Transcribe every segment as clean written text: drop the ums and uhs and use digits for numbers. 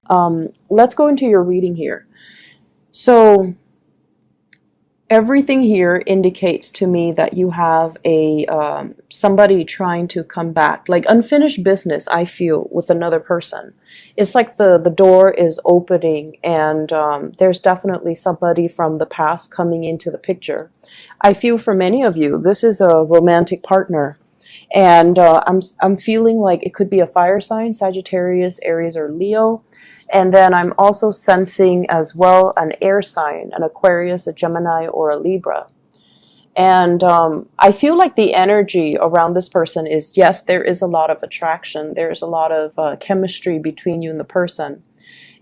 Let's go into your reading here. So everything here indicates to me that you have a somebody trying to come back, like unfinished business. I feel with another person, it's like the door is opening, and there's definitely somebody from the past coming into the picture. I feel for many of you, this is a romantic partner, and I'm feeling like it could be a fire sign, Sagittarius, Aries, or Leo. And then I'm also sensing as well an air sign, an Aquarius, a Gemini, or a Libra. And I feel like the energy around this person is, yes, there is a lot of attraction. There's a lot of chemistry between you and the person.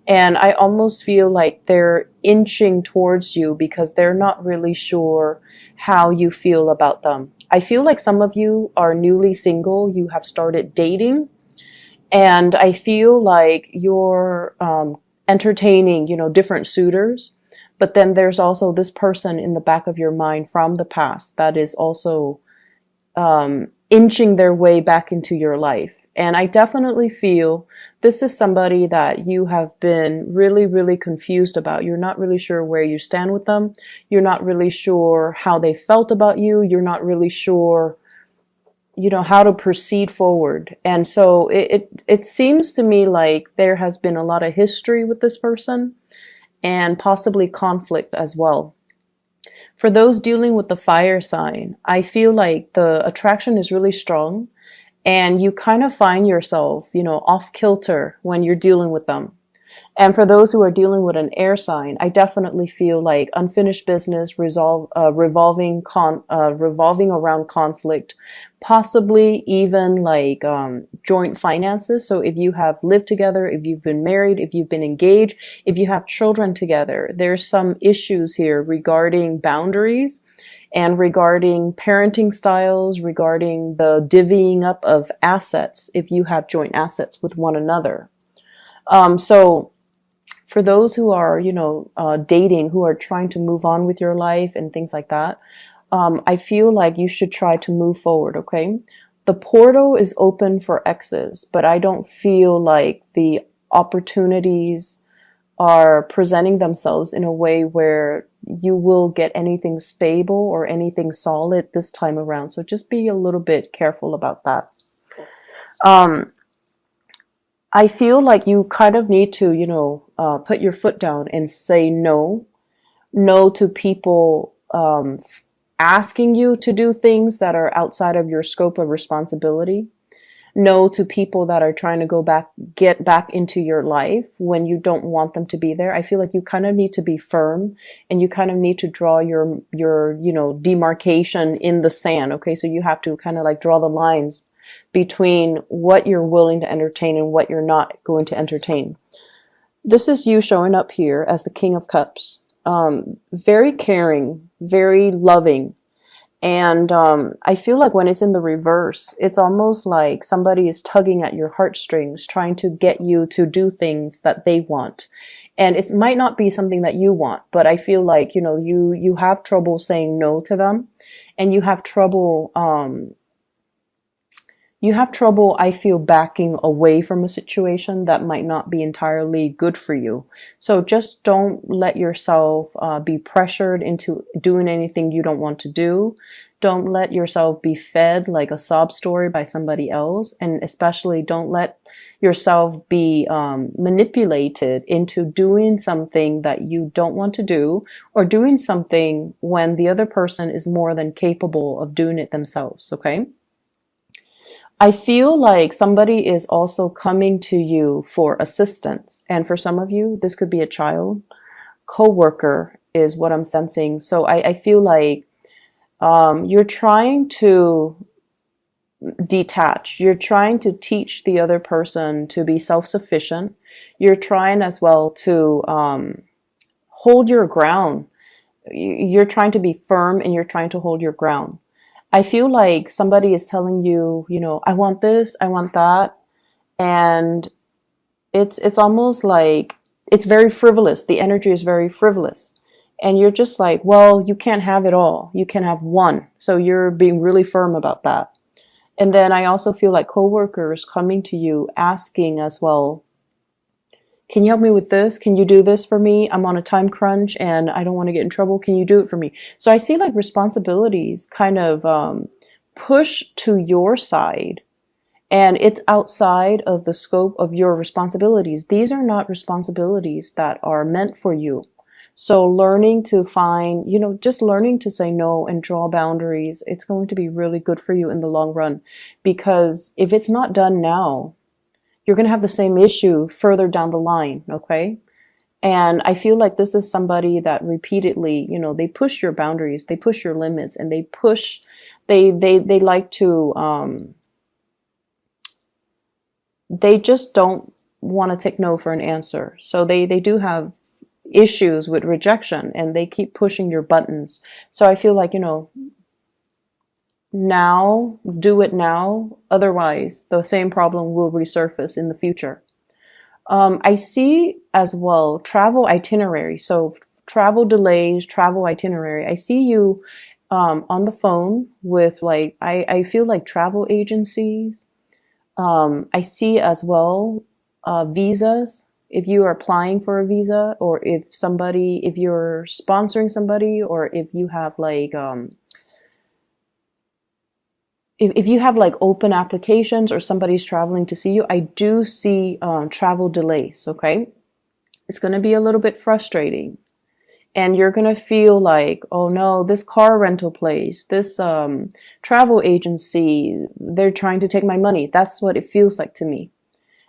And I almost feel like they're inching towards you because they're not really sure how you feel about them. I feel like some of you are newly single. You have started dating. And I feel like you're entertaining, different suitors. But then there's also this person in the back of your mind from the past that is also inching their way back into your life. And I definitely feel this is somebody that you have been really, really confused about. You're not really sure where you stand with them. You're not really sure how they felt about you. You're not really sure how to proceed forward. And so it seems to me like there has been a lot of history with this person and possibly conflict as well. For those dealing with the fire sign, I feel like the attraction is really strong and you kind of find yourself, off kilter when you're dealing with them. And for those who are dealing with an air sign, I definitely feel like unfinished business revolving around conflict, possibly even like joint finances. So if you have lived together, if you've been married, if you've been engaged, if you have children together, there's some issues here regarding boundaries and regarding parenting styles, regarding the divvying up of assets if you have joint assets with one another. So for those who are, dating, who are trying to move on with your life and things like that, I feel like you should try to move forward, okay? The portal is open for exes, but I don't feel like the opportunities are presenting themselves in a way where you will get anything stable or anything solid this time around. So just be a little bit careful about that. I feel like you kind of need to, put your foot down and say no to people asking you to do things that are outside of your scope of responsibility. No to people that are trying to get back into your life when you don't want them to be there. I feel like you kind of need to be firm and you kind of need to draw your demarcation in the sand. Okay. So you have to kind of like draw the lines between what you're willing to entertain and what you're not going to entertain. This is you showing up here as the King of Cups. Very caring, very loving. And I feel like when it's in the reverse, it's almost like somebody is tugging at your heartstrings, trying to get you to do things that they want. And it might not be something that you want, but I feel like, you have trouble saying no to them, and you have trouble, I feel, backing away from a situation that might not be entirely good for you. So just don't let yourself be pressured into doing anything you don't want to do. Don't let yourself be fed like a sob story by somebody else. And especially don't let yourself be manipulated into doing something that you don't want to do, or doing something when the other person is more than capable of doing it themselves, okay? I feel like somebody is also coming to you for assistance. And for some of you, this could be a child, co-worker is what I'm sensing. So I feel like you're trying to detach. You're trying to teach the other person to be self-sufficient. You're trying as well to hold your ground. You're trying to be firm and you're trying to hold your ground. I feel like somebody is telling you, I want this, I want that. And it's almost like it's very frivolous. The energy is very frivolous. And you're just like, well, you can't have it all. You can have one. So you're being really firm about that. And then I also feel like coworkers coming to you asking as well, Can you help me with this? Can you do this for me? I'm on a time crunch and I don't want to get in trouble. Can you do it for me? So I see like responsibilities kind of push to your side, and it's outside of the scope of your responsibilities. These are not responsibilities that are meant for you. So learning to find, just learning to say no and draw boundaries, it's going to be really good for you in the long run. Because if it's not done now, you're going to have the same issue further down the line, okay? And I feel like this is somebody that repeatedly, they push your boundaries, they push your limits, and they like to, they just don't want to take no for an answer. So they do have issues with rejection, and they keep pushing your buttons. So I feel like, now, do it now. Otherwise, the same problem will resurface in the future. I see as well travel itinerary. So travel delays, travel itinerary. I see you on the phone with like, I feel like travel agencies. I see as well visas. If you are applying for a visa, or if you're sponsoring somebody, or if you have like, if you have like open applications or somebody's traveling to see you, I do see travel delays, okay? It's going to be a little bit frustrating. And you're going to feel like, oh no, this car rental place, this travel agency, they're trying to take my money. That's what it feels like to me.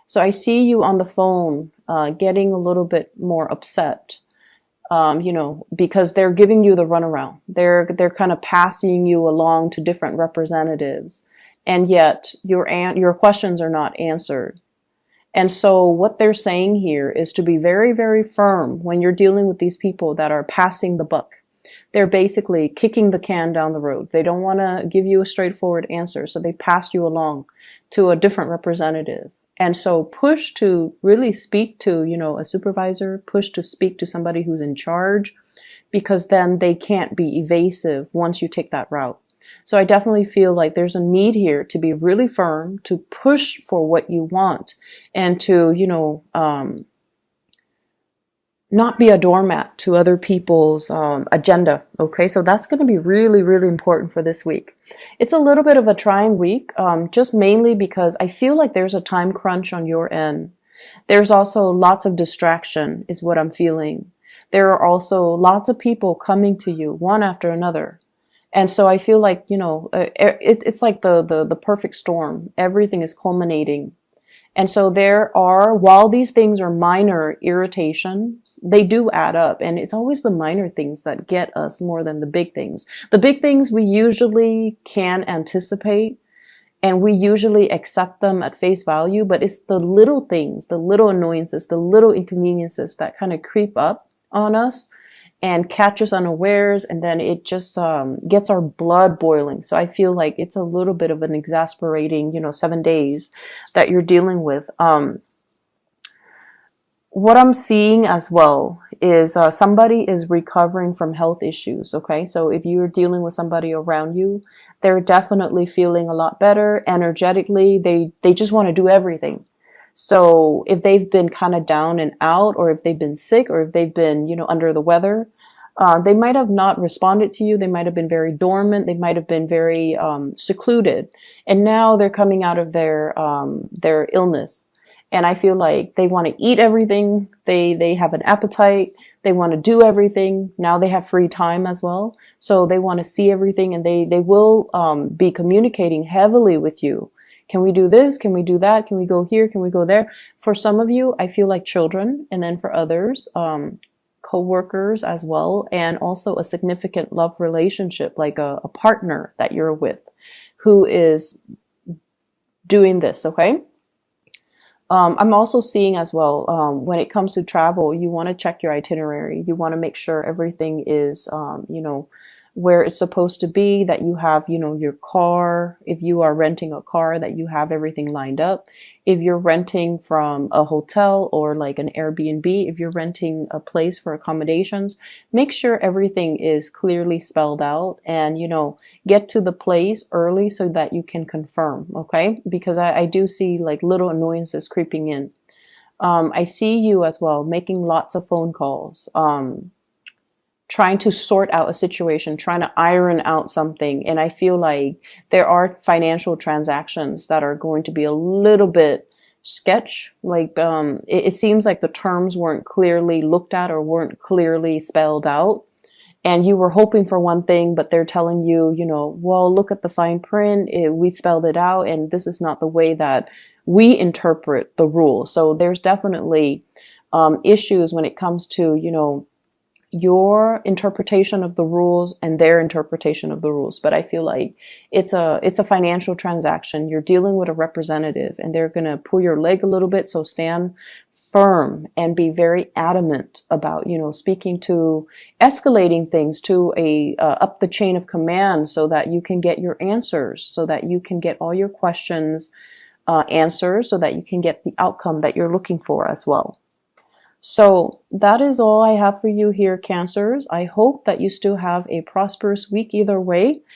So I see you on the phone getting a little bit more upset. Because they're giving you the runaround. They're kind of passing you along to different representatives, and yet your questions are not answered. And so what they're saying here is to be very, very firm when you're dealing with these people that are passing the buck. They're basically kicking the can down the road. They don't want to give you a straightforward answer, so they pass you along to a different representative. And so push to really speak to, a supervisor, push to speak to somebody who's in charge, because then they can't be evasive once you take that route. So I definitely feel like there's a need here to be really firm, to push for what you want, and to, not be a doormat to other people's agenda. Okay, so that's going to be really, really important for this week. It's a little bit of a trying week, just mainly because I feel like there's a time crunch on your end. There's also lots of distraction is what I'm feeling. There are also lots of people coming to you one after another. And so I feel like, it's like the perfect storm. Everything is culminating. And so while these things are minor irritations, they do add up. And it's always the minor things that get us more than the big things. The big things we usually can anticipate, and we usually accept them at face value, but it's the little things, the little annoyances, the little inconveniences that kind of creep up on us and catch us unawares, and then it just gets our blood boiling. So I feel like it's a little bit of an exasperating, 7 days that you're dealing with. What I'm seeing as well is somebody is recovering from health issues, okay? So if you're dealing with somebody around you, they're definitely feeling a lot better energetically. They just want to do everything. So if they've been kind of down and out, or if they've been sick, or if they've been, under the weather, they might have not responded to you. They might have been very dormant. They might have been very secluded. And now they're coming out of their illness. And I feel like they want to eat everything. They have an appetite. They want to do everything. Now they have free time as well. So they want to see everything, and they will be communicating heavily with you. Can we do this? Can we do that? Can we go here? Can we go there? For some of you, I feel like children. And then for others, co-workers as well. And also a significant love relationship, like a partner that you're with who is doing this, okay? I'm also seeing as well, when it comes to travel, you want to check your itinerary. You want to make sure everything is, where it's supposed to be, that you have, your car. If you are renting a car, that you have everything lined up. If you're renting from a hotel or like an Airbnb, if you're renting a place for accommodations, make sure everything is clearly spelled out, and, get to the place early so that you can confirm, okay? Because I do see like little annoyances creeping in. I see you as well making lots of phone calls, trying to sort out a situation, trying to iron out something. And I feel like there are financial transactions that are going to be a little bit sketch. Like, it seems like the terms weren't clearly looked at or weren't clearly spelled out. And you were hoping for one thing, but they're telling you, you know, well, look at the fine print. We spelled it out, and this is not the way that we interpret the rules. So there's definitely issues when it comes to, you know, your interpretation of the rules and their interpretation of the rules. But I feel like it's a financial transaction. You're dealing with a representative, and they're going to pull your leg a little bit. So stand firm and be very adamant about, you know, speaking to, escalating things to a up the chain of command, so that you can get your answers, so that you can get all your questions answered, so that you can get the outcome that you're looking for as well. So that is all I have for you here, Cancers. I hope that you still have a prosperous week either way.